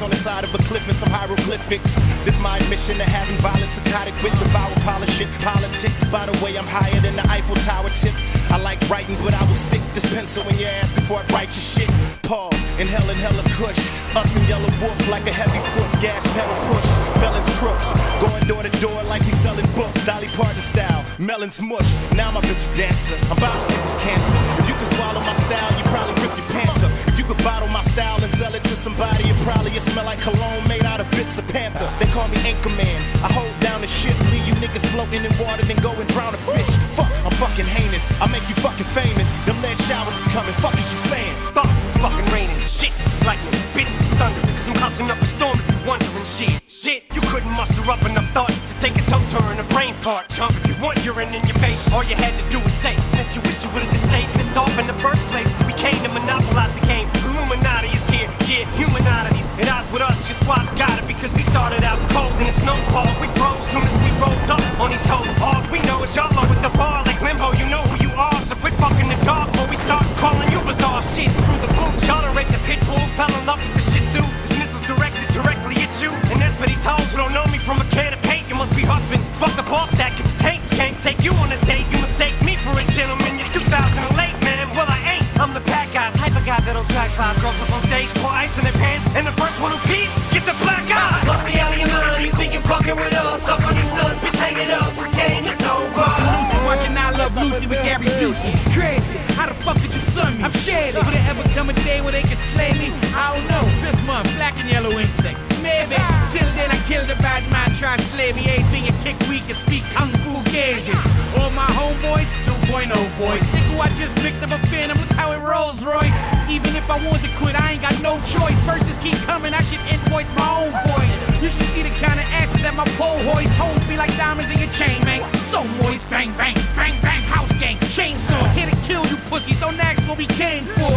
on the side of a cliff and some hieroglyphics. This my admission to having violent, psychotic wit, devour polish it. Politics, by the way, I'm higher than the Eiffel Tower tip. I like writing, but I will stick this pencil in your ass before I write your shit. Pause, inhaling hella kush. Us and Yellow Wolf like a heavy foot, gas pedal push. Felons crooks, going door to door like we selling books. Dolly Parton style, melons mush. Now my bitch a dancer, I'm about to see this cancer. If you could swallow my style, you probably rip your pants up. If you could bottle my style and sell it to somebody, it probably smell like cologne made out of bits of panther. They call me Anchorman, I hold down the ship, leave you niggas floating in water, then go and drown a fish. Fuck, I'm fucking heinous, I make you fucking famous. Them lead showers is coming, fuck is you saying? Fuck, it's fucking raining. Shit, it's lightning, bitch, it's thunder. Cause I'm cussing up a storm if you wondering shit, you couldn't muster up enough thought to take a toe turn, a brain fart. Chump, if you want urine in your face, all you had to do was say that you wish you would've just stayed pissed off in the first place. We came to monopolize the game. Illuminati is here, yeah, humanities. At odds with us, your squad's got it because we started out cold in the snowfall. We froze soon as we rolled up on these hoes. All we know is y'all low with the bar like limbo. You know who you are, so quit fucking the dog before we start calling you bizarre shit. Screw the boots, y'all done raped the pit bull, fell in love with the shih tzu. This missile's directed directly at you. And as for these hoes who don't know me from a can of paint, you must be huffing. Fuck the ball sack if the tanks can't take you on a date. You mistake me for a gentleman, you're 2008, man. Well, I ain't. I'm the bad guy, type of guy that'll drag 5 girls up on stage, pour ice in their pants, and the first one who pees gets a black eye. Must be out of your mind, you think you're fucking with us. Up on these nuts, bitch, hang it up, this game is over. Lucy's watching I Love Lucy with Gary Busey. Crazy, how the fuck did you son me? I'm shady. Would there ever come a day where they could slay me? I don't know. 5th month, black and yellow insect. Maybe. Till then I killed a bad man, try to slay me. Anything you kick weak and speak kung fu gazing. All my homeboys, 2.0 boys. Sick who I just picked up a phantom, look how it rolls Royce. Even if I wanted to quit, I ain't got no choice. Verses keep coming, I should invoice my own voice. You should see the kind of asses that my pole hoist. Hoes be like diamonds in your chain, man. So moist, bang, bang, bang, bang, house gang, chainsaw. Here to kill you pussies, don't ask what we came for.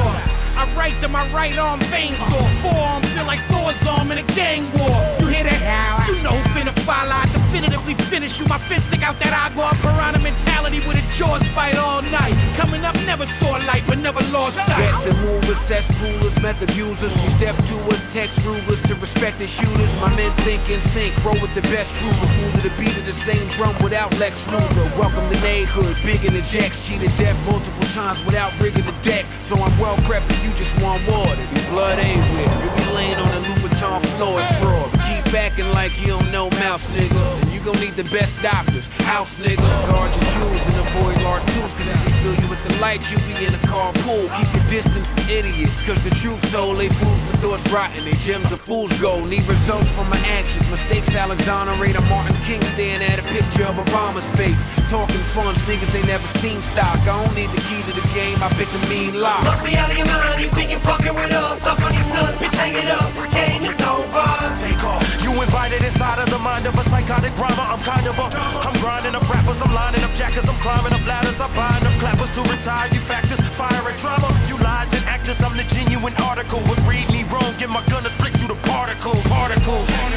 I write to my right arm vein sore. Forearm feel like Thor's arm in a gang war. You hear that? You know who finna follow. I definitively finish you. My fist stick out that agua piranha mentality with a jaws bite all night. Coming up, never saw light, but never lost sight. Vets and movers, cesspoolers, method users. We step to us, text rulers to respect the shooters. My men think in sync, roll with the best troopers. Move to the beat of the same drum without Lex Luger. Welcome to neighborhood, big in the jacks. Cheated death multiple times without rigging the deck. So I'm well prepped if you just want water. Your blood ain't wet. You'll be laying on the Louboutin floor, it's raw. Keep acting like you don't know mouse, nigga. And you gon' need the best doctors, house, nigga. Guard your jewels and avoid large tools. Cause if they spill you with the light, you be in a carpool. Keep your distance from idiots. Cause the truth told, they food for thoughts rotten. They gems of fool's gold. Need results from my actions. Mistakes I'll exonerate. A Martin King staring at a picture of Obama's face. Talking funds, niggas ain't never seen stock. I don't need the key to the game, I pick a mean lock. Must be out of your mind, you think you're fucking with us. Up on these nuts, bitch, hang it up, this game is over. Take off. You invited inside of the mind of a psychotic rhymer. I'm I'm grinding up rappers, I'm lining up jackers, I'm climbing up ladders, I'm buying up clappers to retire you factors. Fire and drama, you lies and actors. I'm the genuine article. Would read me wrong, get my gun to split you to particles.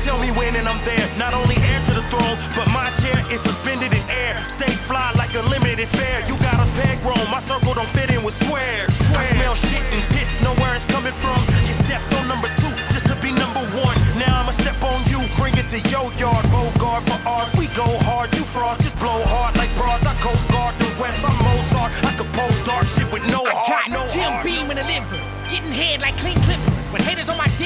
Tell me when and I'm there. Not only heir to the throne, but my chair is suspended in air. Stay fly like a limited fare. You got us peg wrong, my circle don't fit in with squares. I smell shit and piss, know where it's coming from. You stepped on number 2 just to be number 1. Now I'ma step on you, bring it to your yard. Bogart for ours, we go hard. You fraud, just blow hard like broads. I coast guard the west, I'm Mozart. I compose dark shit with no heart. Jim Beam in the liver, getting head like clean clippers. When haters on my dick,